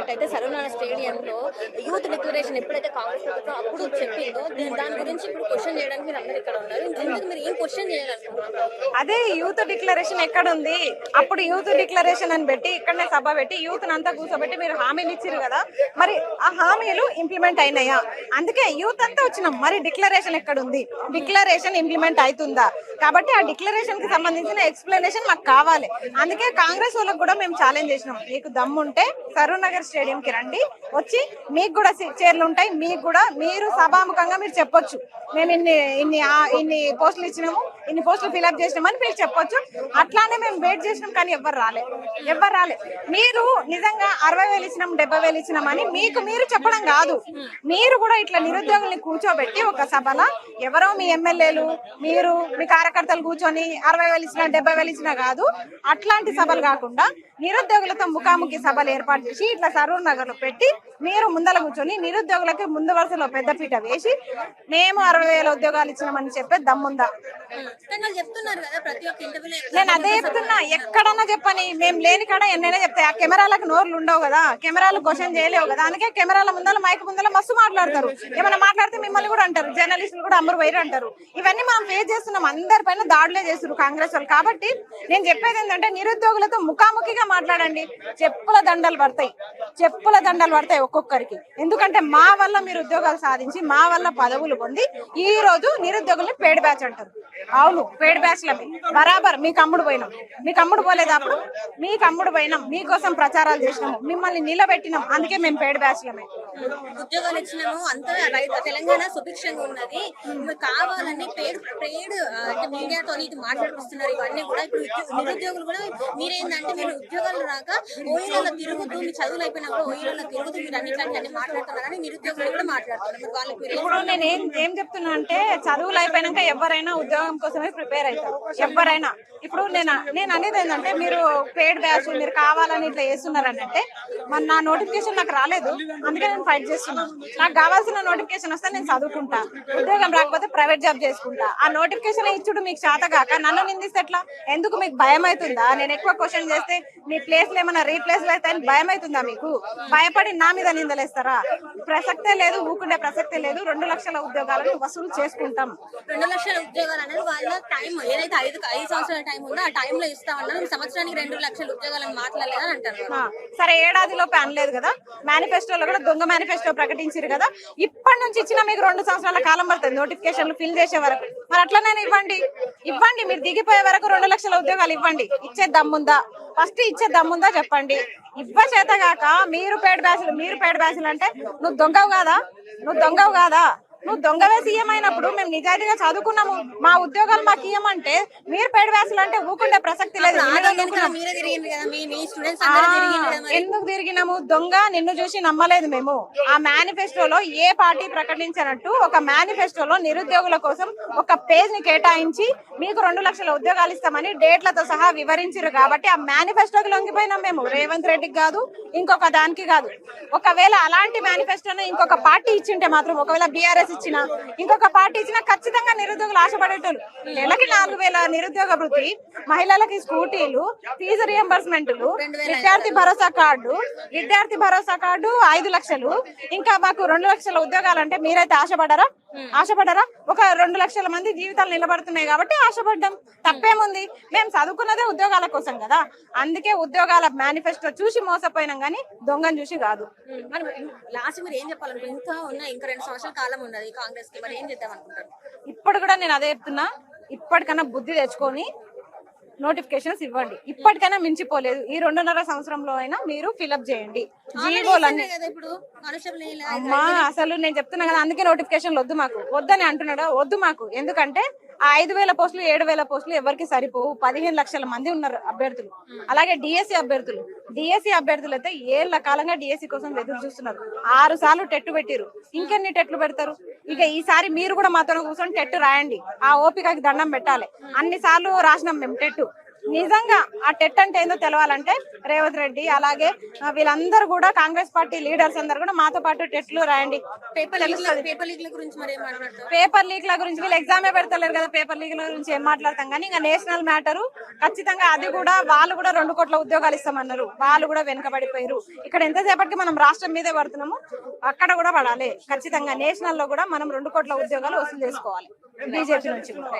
చూసుకున్నట్టయితే సరవనాల స్టేడియంలో youth declaration ఎప్పుడైతే కాంగ్రెస్ ప్రభుత్వం అప్పుడు చెప్పిందో దాని గురించి ఇప్పుడు క్వశ్చన్ చేయడానికి మీరు అందరూ ఇక్కడ ఉన్నారు. ఎందుకు మీరు ఏం క్వశ్చన్ చేయాలనుకుంటున్నారు? అదే యూత్ డిక్లరేషన్ ఎక్కడ ఉంది? అప్పుడు యూత్ డిక్లరేషన్ అని పెట్టి ఇక్కడనే సభ పెట్టి యూత్ అంతా కూర్చోబెట్టి మీరు హామీలు ఇచ్చారు కదా, మరి ఆ హామీలు ఇంప్లిమెంట్ అయినాయా? అందుకే యూత్ అంతా వచ్చినాం. మరి డిక్లరేషన్ ఎక్కడ ఉంది? డిక్లరేషన్ ఇంప్లిమెంట్ అవుతుందా? కాబట్టి ఆ డిక్లరేషన్ కి సంబంధించిన ఎక్స్ప్లెనేషన్ మాకు కావాలి. అందుకే కాంగ్రెస్ వాళ్ళకి కూడా మేము ఛాలెంజ్ చేసినాం, మీకు దమ్ముంటే సరూర్ నగర్ స్టేడియం కి రండి, వచ్చి మీకు కూడా చైర్లు ఉంటాయి, మీకు కూడా మీరు సభాముఖంగా మీరు చెప్పొచ్చు, మేము ఇన్ని పోస్టులు ఇచ్చినాము, ఇన్ని పోస్టులు ఫిల్అప్ చేసినామని మీరు చెప్పొచ్చు. అట్లానే మేము వెయిట్ చేసినాం, కానీ ఎవ్వరు రాలే. మీరు నిజంగా 60,000 ఇచ్చినాం 70,000 ఇచ్చినామని మీకు మీరు చెప్పడం కాదు, మీరు కూడా ఇట్లా నిరుద్యోగుల్ని కూర్చోబెట్టి ఒక సభలో ఎవరో మీ ఎమ్మెల్యేలు మీరు మీ కార్యకర్తలు కూర్చొని 60,000 ఇచ్చినా 70,000 ఇచ్చినా కాదు, అట్లాంటి సభలు కాకుండా నిరుద్యోగులతో ముఖాముఖి సభలు ఏర్పాటు చేసి ఇట్లా సరూర్ నగర్ లో పెట్టి మీరు ముందల కూర్చొని నిరుద్యోగులకి ముందు వరుసలో పెద్దపీట వేసి మేము 60,000 ఉద్యోగాలు ఇచ్చినామని చెప్పే దమ్ముందా? నేను అదే చెప్తున్నా, ఎక్కడన్నా చెప్పని, మేము లేని కాడ ఎన్నైనా చెప్తాయి. ఆ కెమెరాలకు నోర్లు ఉండవు కదా, కెమెరాలు క్వశ్చన్ చేయలేవు కదా, అందుకే కెమెరాల ముందర మైక్ ముందర మస్తు మాట్లాడతారు. ఏమైనా మాట్లాడితే మిమ్మల్ని కూడా అంటారు, జర్నలిస్టులు కూడా అమ్మరు వైరు అంటారు. ఇవన్నీ మనం ఫేస్ చేస్తున్నాం, అందరిపైన దాడులే చేస్తున్నారు కాంగ్రెస్ వాళ్ళు. కాబట్టి నేను చెప్పేది ఏంటంటే నిరుద్యోగులతో ముఖాముఖిగా మాట్లాడండి. చెప్పుల దండలు పడతాయి ఒక్కొక్కరికి. ఎందుకంటే మా వల్ల మీరు ఉద్యోగాలు సాధించి మా వల్ల పదవులు పొంది ఈ రోజు నిరుద్యోగుల్ని పేడ్ బ్యాచ్ అంటారు. అవును, పేడ్ బ్యాచ్లమే బరాబర్. మీకు అమ్ముడు పోలేదు, అప్పుడు మీకు అమ్ముడు పోయినాం, మీకోసం ప్రచారాలు చేసినాము, మిమ్మల్ని నిలబెట్టినాం, అందుకే మేము పేడ్ బ్యాచ్లమే. ఉద్యోగాలు ఇచ్చినాము, అంతా తెలంగాణ సుభిక్షంగా ఉన్నది, కావాలని పేడ్ మీడియాతో ఇది మాట్లాడిస్తున్నారు. ఇవన్నీ కూడా ఇప్పుడు నిరుద్యోగులు కూడా మీరేందంటే మీరు ఉద్యోగాలు రాక ఓయిలలో తిరుగుతూ మీ చదువులు అయిపోయినా కూడా ఓయిలలో తిరుగుతూ మీరు అన్ని మాట్లాడుతున్నారని నిరుద్యోగులు కూడా మాట్లాడుతున్నారు. ఇప్పుడు నేను ఏం చెప్తున్నా అంటే, చదువులు అయిపోయినాక ఎవరైనా ఉద్యోగం కోసమే ప్రిపేర్ అవుతారు, ఎవరైనా. ఇప్పుడు నేను అనేది ఏంటంటే, మీరు పేడ్ బ్యాచ్ మీరు కావాలని ఇట్లా చేస్తున్నారని అంటే, మరి నా నోటిఫికేషన్ నాకు రాలేదు, అందుకే నేను ఫైట్ చేస్తున్నాను. నాకు కావాల్సిన నోటిఫికేషన్ వస్తే నేను చదువుకుంటా, ఉద్యోగం రాకపోతే ప్రైవేట్ జాబ్ చేసుకుంటా. ఆ నోటిఫికేషన్ ఇచ్చుడు మీకు చేత కాక నన్ను నిందిస్తే ఎట్లా? ఎందుకు మీకు భయం అవుతుందా? నేను ఎక్కువ క్వశ్చన్ చేస్తే మీ ప్లేస్లు ఏమైనా రీప్లేస్లు అయితే భయం అవుతుందా? మీకు భయపడి నా మీద నిందలేస్తారా? ప్రసక్తే లేదు, ఊకుండే ప్రసక్తే లేదు. 2 లక్షల ఉద్యోగాలను వసూలు చేసుకుంటాం. 2 లక్షల ఉద్యోగాలు అనేది వాళ్ళ టైం ఏదైతే 5 సంవత్సరాల టైం ఉందో ఆ టైంలో ఇస్తామన్నారు. సంవత్సరానికి 2 లక్షల ఉద్యోగాలను మాట్లాడలేదని అంటారు. సరే, ఏడాదిలోపు అనలేదు కదా, మేనిఫెస్టోలో కూడా దొంగ మేనిఫెస్టో ప్రకటించారు కదా. ఇప్పటి నుంచి ఇచ్చినా మీకు 2 సంవత్సరాల కాలం పడుతుంది నోటిఫికేషన్లు ఫిల్ చేసే వరకు. మరి అట్లనే ఇవ్వండి, మీరు దిగిపోయే వరకు 2 లక్షల ఉద్యోగాలు ఇవ్వండి. ఇచ్చే దమ్ముందా? ఫస్ట్ ఇచ్చే దమ్ముందా చెప్పండి. చేత కాక మీరు పేడ్ బ్యాచ్లు అంటే నువ్వు దొంగవు కాదా? నువ్వు దొంగవే సీఎం అయినప్పుడు మేము నిజాయితీగా చదువుకున్నాము, మా ఉద్యోగాలు మాకు ఇయ్యమంటే మీరు పేడ్ బ్యాచ్లు అంటే ఊకుండే ప్రసక్తి లేదు. ఎందుకు తిరిగినాము? దొంగ నిన్ను చూసి నమ్మలేదు మేము. ఆ మేనిఫెస్టోలో ఏ పార్టీ ప్రకటించినట్టు ఒక మేనిఫెస్టోలో నిరుద్యోగుల కోసం ఒక పేజ్ ని కేటాయించి మీకు 2 లక్షల ఉద్యోగాలు ఇస్తామని డేట్లతో సహా వివరించారు. కాబట్టి ఆ మేనిఫెస్టోకి లొంగిపోయినాం మేము, రేవంత్ రెడ్డికి కాదు, ఇంకొక దానికి కాదు. ఒకవేళ అలాంటి మేనిఫెస్టోను ఇంకొక పార్టీ ఇచ్చింటే మాత్రం, ఒకవేళ బీఆర్ఎస్ ఇచ్చినా ఇంకొక పార్టీ ఇచ్చినా ఖచ్చితంగా నిరుద్యోగులు ఆశపడేటోళ్ళు. నెలకి 4,000 నిరుద్యోగ వృత్తి, మహిళలకి స్కూటీలు, ఫీజు రియంబర్స్మెంట్లు, విద్యార్థి భరోసా కార్డు 5 లక్షలు, ఇంకా మాకు 2 లక్షల ఉద్యోగాలు అంటే మీరైతే ఆశపడరా? ఒక 2 లక్షల మంది జీవితాలు నిలబడుతున్నాయి కాబట్టి ఆశపడ్డాం. తప్పేముంది? మేము చదువుకున్నదే ఉద్యోగాల కోసం కదా. అందుకే ఉద్యోగాల మేనిఫెస్టో చూసి మోసపోయినాం, కానీ దొంగను చూసి కాదు. లాస్ట్ మీరు ఏం చెప్పాలనుకుంటున్నారు? ఇంకా 2 సంవత్సరాల కాలం ఉన్నది కాంగ్రెస్ కి, మరి ఏం చేద్దాం అనుకుంటారు? ఇప్పుడు కూడా నేను అదే చెప్తున్నా, ఇప్పటికన్నా బుద్ధి తెచ్చుకొని నోటిఫికేషన్స్ ఇవ్వండి. ఇప్పటికైనా మించిపోలేదు, ఈ 2.5 సంవత్సరంలో అయినా మీరు ఫిల్అప్ చేయండి జీవోలన్నీ. అమ్మా, అసలు నేను చెప్తున్నా కదా, అందుకే నోటిఫికేషన్లు వద్దని అంటున్నాడు. వద్దు మాకు, ఎందుకంటే ఆ 5,000 పోస్టులు 7,000 పోస్టులు ఎవరికి సరిపోవు. 15 లక్షల మంది ఉన్నారు అభ్యర్థులు. అలాగే డిఎస్సి అభ్యర్థులు అయితే ఏళ్ల కాలంగా డిఎస్సి కోసం ఎదురు చూస్తున్నారు. 6 సార్లు టెట్ పెట్టిరు, ఇంకెన్ని టెట్లు పెడతారు? ఇక ఈసారి మీరు కూడా మాతో కూర్చొని టెట్ రాయండి. ఆ ఓపికకి దండం పెట్టాలి. అన్ని సార్లు రాసినాం మేము టెట్, నిజంగా ఆ టెట్ అంటే ఏందో తెలవాలంటే రేవంత్ రెడ్డి అలాగే వీళ్ళందరూ కూడా కాంగ్రెస్ పార్టీ లీడర్స్ అందరు కూడా మాతో పాటు టెట్లు రాయండి. పేపర్ లీక్ల గురించి మరి ఏం మాట్లాడతారు? పేపర్ లీక్ల గురించి వీళ్ళు ఎగ్జామే పెడతలేరు కదా, పేపర్ లీక్ల గురించి ఏం మాట్లాడతాం. కానీ ఇంకా నేషనల్ మ్యాటరు ఖచ్చితంగా అది కూడా వాళ్ళు కూడా 2 కోట్ల ఉద్యోగాలు ఇస్తామన్నారు, వాళ్ళు కూడా వెనుకబడిపోయారు. ఇక్కడ ఎంతసేపటికి మనం రాష్ట్రం మీదే పడుతున్నాము, అక్కడ కూడా పడాలి ఖచ్చితంగా. నేషనల్ లో కూడా మనం 2 కోట్ల ఉద్యోగాలు వసూలు చేసుకోవాలి బీజేపీ నుంచి కూడా.